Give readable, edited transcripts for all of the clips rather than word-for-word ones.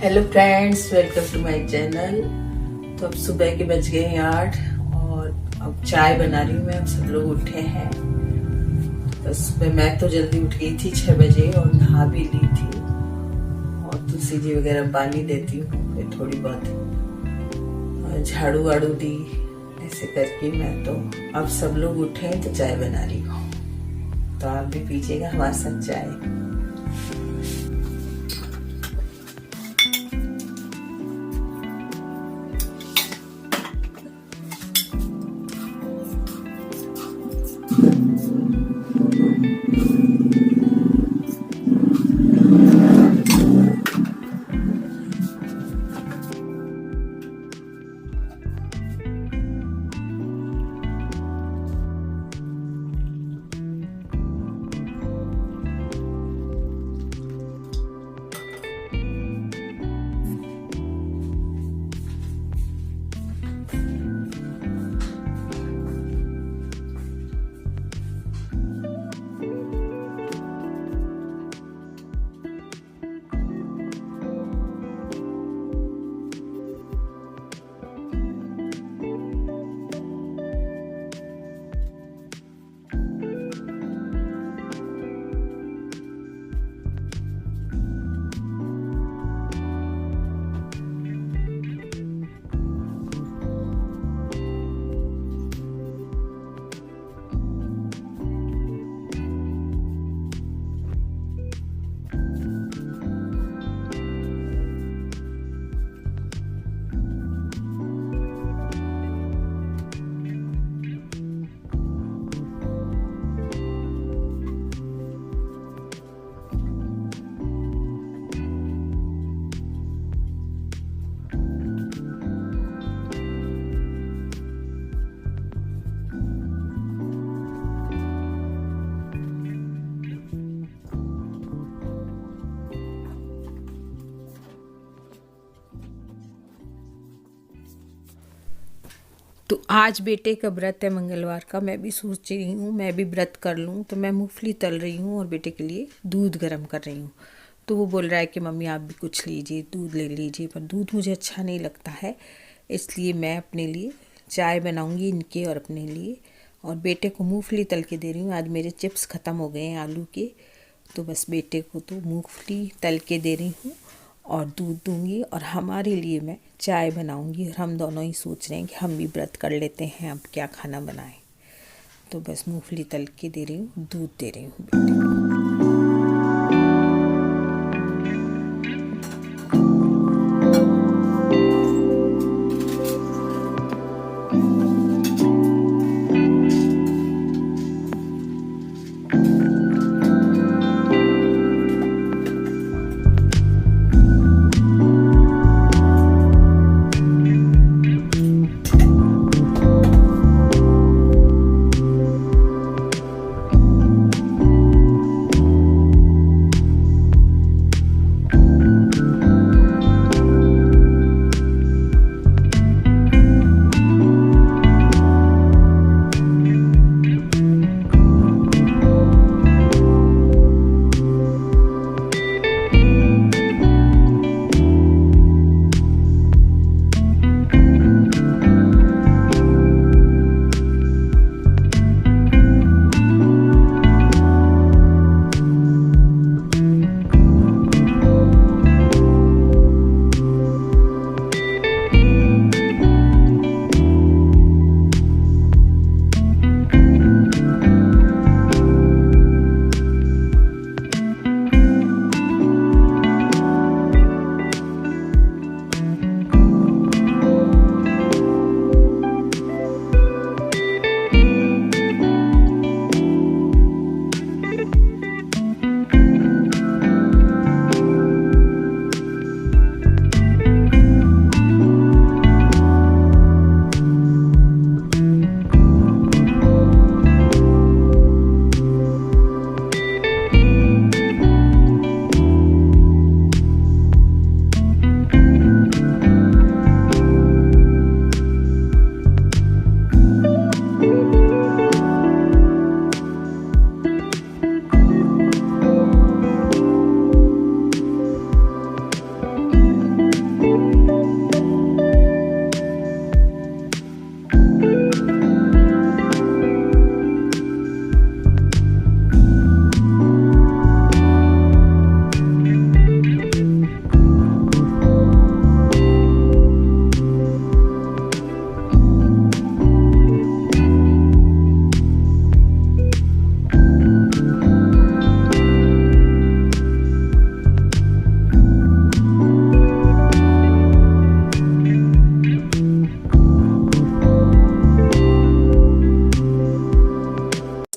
Hello friends, welcome to my channel. तो अब सुबह के बज गए हैं 8 और अब चाय बना रही हूँ मैं। अब सब लोग उठे हैं। बस सुबह मैं तो जल्दी उठ गई थी 6 बजे और नहा भी ली थी और तुलसी जी वगैरह पानी देती हूँ, फिर थोड़ी बहुत झाड़ू वाड़ू दी, ऐसे करके मैं तो अब सब लोग उठे हैं तो चाय बना रही हूँ। तो आप भी पीजिएगा हमारे साथ चाय। तो आज बेटे का व्रत है मंगलवार का। मैं भी सोच रही हूँ मैं भी व्रत कर लूँ। तो मैं मूंगफली तल रही हूँ और बेटे के लिए दूध गर्म कर रही हूँ। तो वो बोल रहा है कि मम्मी आप भी कुछ लीजिए, दूध ले लीजिए। पर दूध मुझे अच्छा नहीं लगता है, इसलिए मैं अपने लिए चाय बनाऊँगी, इनके और अपने लिए। और बेटे को मूँगफली तल के दे रही हूँ। आज मेरे चिप्स ख़त्म हो गए हैं आलू के, तो बस बेटे को तो मूँगफली तल के दे रही हूँ और दूध दूंगी। और हमारे लिए मैं चाय बनाऊंगी। और हम दोनों ही सोच रहे हैं कि हम भी व्रत कर लेते हैं, अब क्या खाना बनाएं। तो बस मूंगफली तल के दे रही हूँ, दूध दे रही हूँ बेटे को।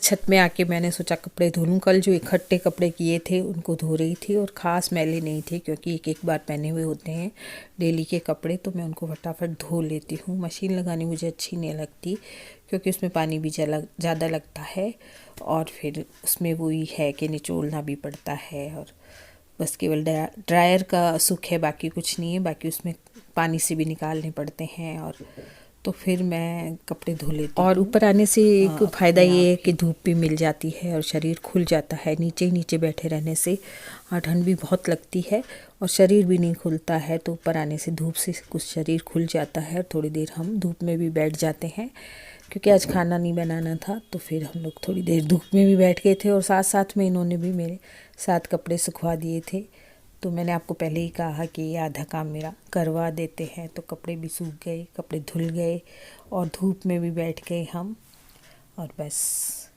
छत में आके मैंने सोचा कपड़े धो लूँ। कल जो इकट्ठे कपड़े किए थे उनको धो रही थी और ख़ास मैले नहीं थे, क्योंकि एक एक बार पहने हुए होते हैं डेली के कपड़े, तो मैं उनको फटाफट धो लेती हूँ। मशीन लगानी मुझे अच्छी नहीं लगती, क्योंकि उसमें पानी भी ज़्यादा लगता है और फिर उसमें वही है कि निचोड़ना भी पड़ता है, और बस केवल ड्रायर का सुख है, बाकी कुछ नहीं है। बाकी उसमें पानी से भी निकालने पड़ते हैं, और तो फिर मैं कपड़े धो लेती हूँ। और ऊपर आने से एक फ़ायदा ये है कि धूप भी मिल जाती है और शरीर खुल जाता है। नीचे ही नीचे बैठे रहने से ठंड भी बहुत लगती है और शरीर भी नहीं खुलता है, तो ऊपर आने से धूप से कुछ शरीर खुल जाता है। और थोड़ी देर हम धूप में भी बैठ जाते हैं, क्योंकि आज खाना नहीं बनाना था, तो फिर हम लोग थोड़ी देर धूप में भी बैठ गए थे। और साथ साथ में इन्होंने भी मेरे साथ कपड़े सुखवा दिए थे। तो मैंने आपको पहले ही कहा कि ये आधा काम मेरा करवा देते हैं, तो कपड़े भी सूख गए, कपड़े धुल गए और धूप में भी बैठ गए हम, और बस।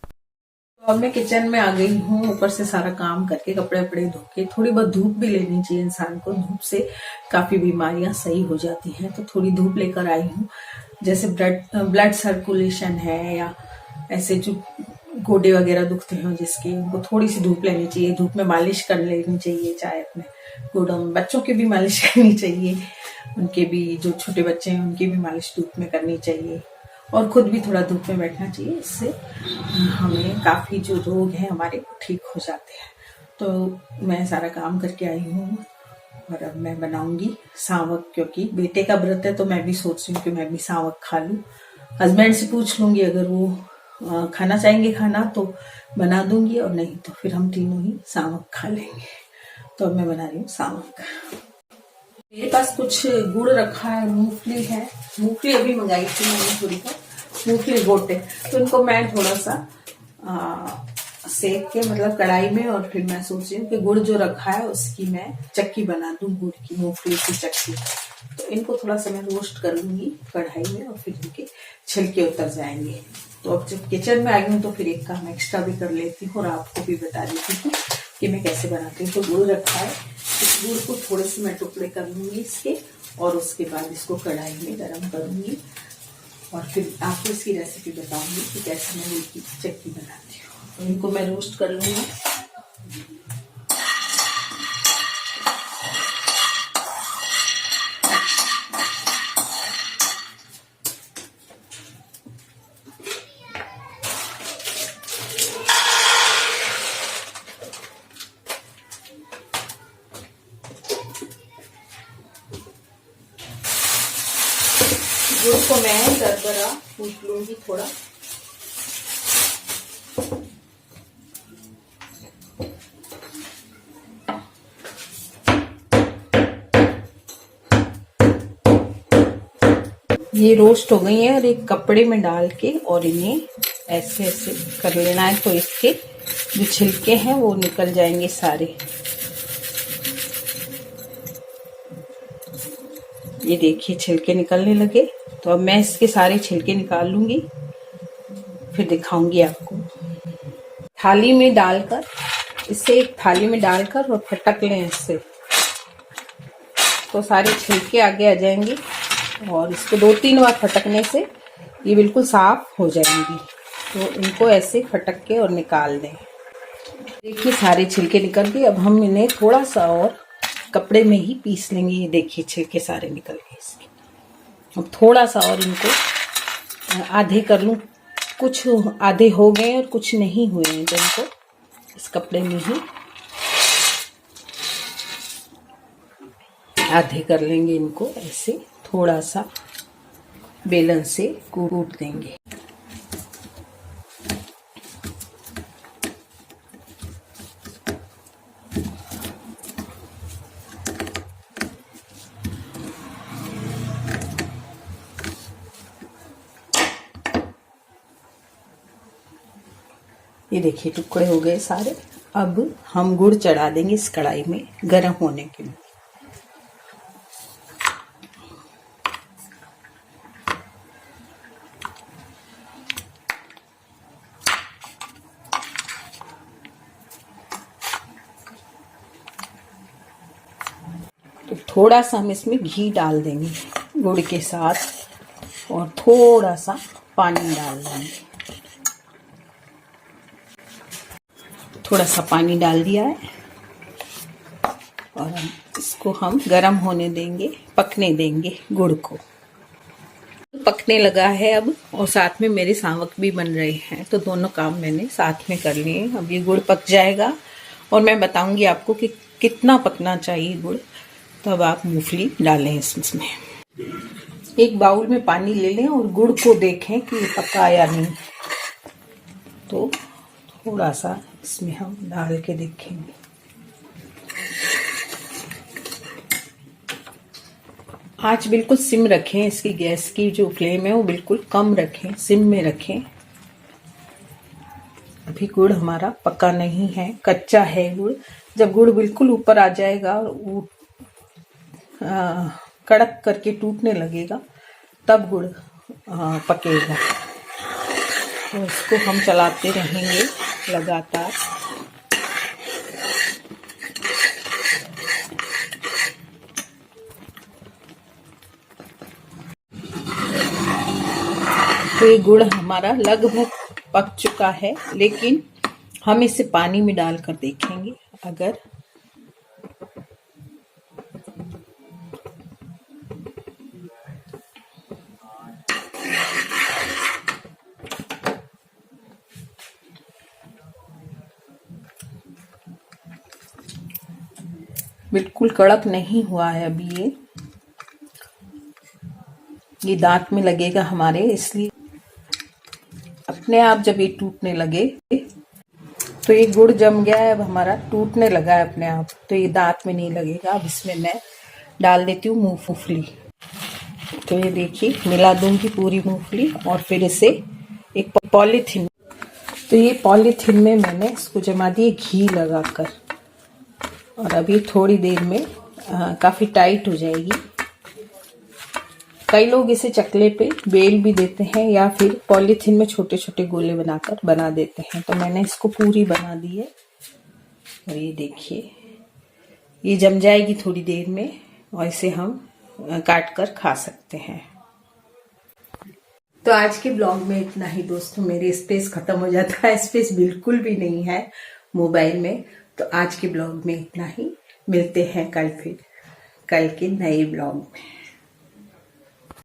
तो अब मैं किचन में आ गई हूँ, ऊपर से सारा काम करके कपड़े वपड़े धो के। थोड़ी बहुत धूप भी लेनी चाहिए इंसान को, धूप से काफ़ी बीमारियां सही हो जाती हैं। तो थोड़ी धूप लेकर आई हूँ। जैसे ब्लड सर्कुलेशन है, या ऐसे जो गोडे वगैरह दुखते हैं जिसके, उनको थोड़ी सी धूप लेनी चाहिए। धूप में मालिश कर लेनी चाहिए, चाहे अपने गोडों में। बच्चों की भी मालिश करनी चाहिए, उनके भी, जो छोटे बच्चे हैं उनकी भी मालिश धूप में करनी चाहिए। और खुद भी थोड़ा धूप में बैठना चाहिए, इससे हमें काफ़ी जो रोग हैं हमारे ठीक हो जाते हैं। तो मैं सारा काम करके आई हूँ और अब मैं बनाऊंगी सावक, क्योंकि बेटे का व्रत है, तो मैं भी सोच रही हूँ कि मैं भी सावक खा लूँ। हस्बैंड से पूछ लूंगी, अगर वो खाना चाहेंगे खाना तो बना दूंगी, और नहीं तो फिर हम तीनों ही सावक खा लेंगे। तो अब मैं बना रही हूँ सावक। मेरे पास कुछ गुड़ रखा है, मूंगफली है, मूंगफली अभी मंगाई थी मैंने थोड़ी सा, मूंगफली गोटे। तो इनको मैं थोड़ा सा सेक के, मतलब कढ़ाई में, और फिर मैं सोच रही हूँ कि गुड़ जो रखा है उसकी मैं चक्की बना दूं, गुड़ की, मूंगफली की चक्की। तो इनको थोड़ा सा मैं रोस्ट कर लूंगी कढ़ाई में, और फिर इनके छिलके उतर जाएंगे। तो अब जब किचन में आई हूँ तो फिर एक काम एक्स्ट्रा भी कर लेती हूँ और आपको भी बता देती हूँ कि मैं कैसे बनाती हूँ। तो गुड़ रखा है, इस गुड़ को थोड़े से मैं टुकड़े कर लूंगी इसके, और उसके बाद इसको कढ़ाई में गरम करूंगी, और फिर आपको इसकी रेसिपी बताऊंगी कि कैसे मैं गुड़ की चक्की बनाती हूँ। तो इनको मैं रोस्ट कर लूंगी। गुड़ को मैं दरदरा कूट लूंगी थोड़ा। ये रोस्ट हो गई है, और एक कपड़े में डाल के और इन्हें ऐसे ऐसे कर लेना है, तो इसके जो छिलके हैं वो निकल जाएंगे सारे। ये देखिए छिलके निकलने लगे। तो अब मैं इसके सारे छिलके निकाल लूंगी, फिर दिखाऊंगी आपको। थाली में डालकर, इसे एक थाली में डालकर और फटक लें इससे, तो सारे छिलके आगे आ जाएंगे, और इसको 2-3 बार फटकने से ये बिल्कुल साफ हो जाएंगी। तो इनको ऐसे फटक के और निकाल दें। देखिए सारे छिलके निकल गए। अब हम इन्हें थोड़ा सा और कपड़े में ही पीस लेंगे। ये देखिए छिलके सारे निकल गए इसके। अब थोड़ा सा और इनको आधे कर लूँ, कुछ आधे हो गए और कुछ नहीं हुए हैं, तो इनको इस कपड़े में ही आधे कर लेंगे। इनको ऐसे थोड़ा सा बेलन से कूट देंगे। ये देखिए टुकड़े हो गए सारे। अब हम गुड़ चढ़ा देंगे इस कढ़ाई में गर्म होने के लिए। तो थोड़ा सा हम इसमें घी डाल देंगे गुड़ के साथ, और थोड़ा सा पानी डाल देंगे। थोड़ा सा पानी डाल दिया है और इसको हम गरम होने देंगे, पकने देंगे गुड़ को। पकने लगा है अब, और साथ में मेरे सावक भी बन रहे हैं, तो दोनों काम मैंने साथ में कर लिए। अब ये गुड़ पक जाएगा और मैं बताऊंगी आपको कि कितना पकना चाहिए गुड़, तब आप मूंगफली डालें इसमें। एक बाउल में पानी ले लें और गुड़ को देखें कि ये पका या नहीं। तो थोड़ा सा इसमें हम डाल के देखेंगे। आँच बिल्कुल सिम रखें, इसकी गैस की जो फ्लेम है वो बिल्कुल कम रखें, सिम में रखें। अभी गुड़ हमारा पका नहीं है, कच्चा है गुड़। जब गुड़ बिल्कुल ऊपर आ जाएगा और वो कड़क करके टूटने लगेगा, तब गुड़ पकेगा। तो इसको हम चलाते रहेंगे लगातार। तो ये गुड़ हमारा लगभग पक चुका है, लेकिन हम इसे पानी में डालकर देखेंगे। अगर बिल्कुल कड़क नहीं हुआ है अभी, ये दांत में लगेगा हमारे, इसलिए अपने आप जब ये टूटने लगे तो ये गुड़ जम गया है, अब हमारा टूटने लगा है अपने आप, तो ये दांत में नहीं लगेगा। अब इसमें मैं डाल देती हूँ मूंगफली। तो ये देखिए, मिला दूंगी पूरी मूंगफली और फिर इसे एक पॉलीथिन, तो ये पॉलीथिन में मैंने इसको जमा दिए घी लगाकर, और अभी थोड़ी देर में काफी टाइट हो जाएगी। कई लोग इसे चकले पे बेल भी देते हैं या फिर पॉलीथिन में छोटे छोटे गोले बनाकर बना देते हैं। तो मैंने इसको पूरी बना दी है और ये देखिए, ये जम जाएगी थोड़ी देर में और इसे हम काट कर खा सकते हैं। तो आज के ब्लॉग में इतना ही दोस्तों। मेरे स्पेस खत्म हो जाता है, स्पेस बिल्कुल भी नहीं है मोबाइल में। तो आज के ब्लॉग में इतना ही, मिलते हैं कल फिर, कल के नए ब्लॉग में।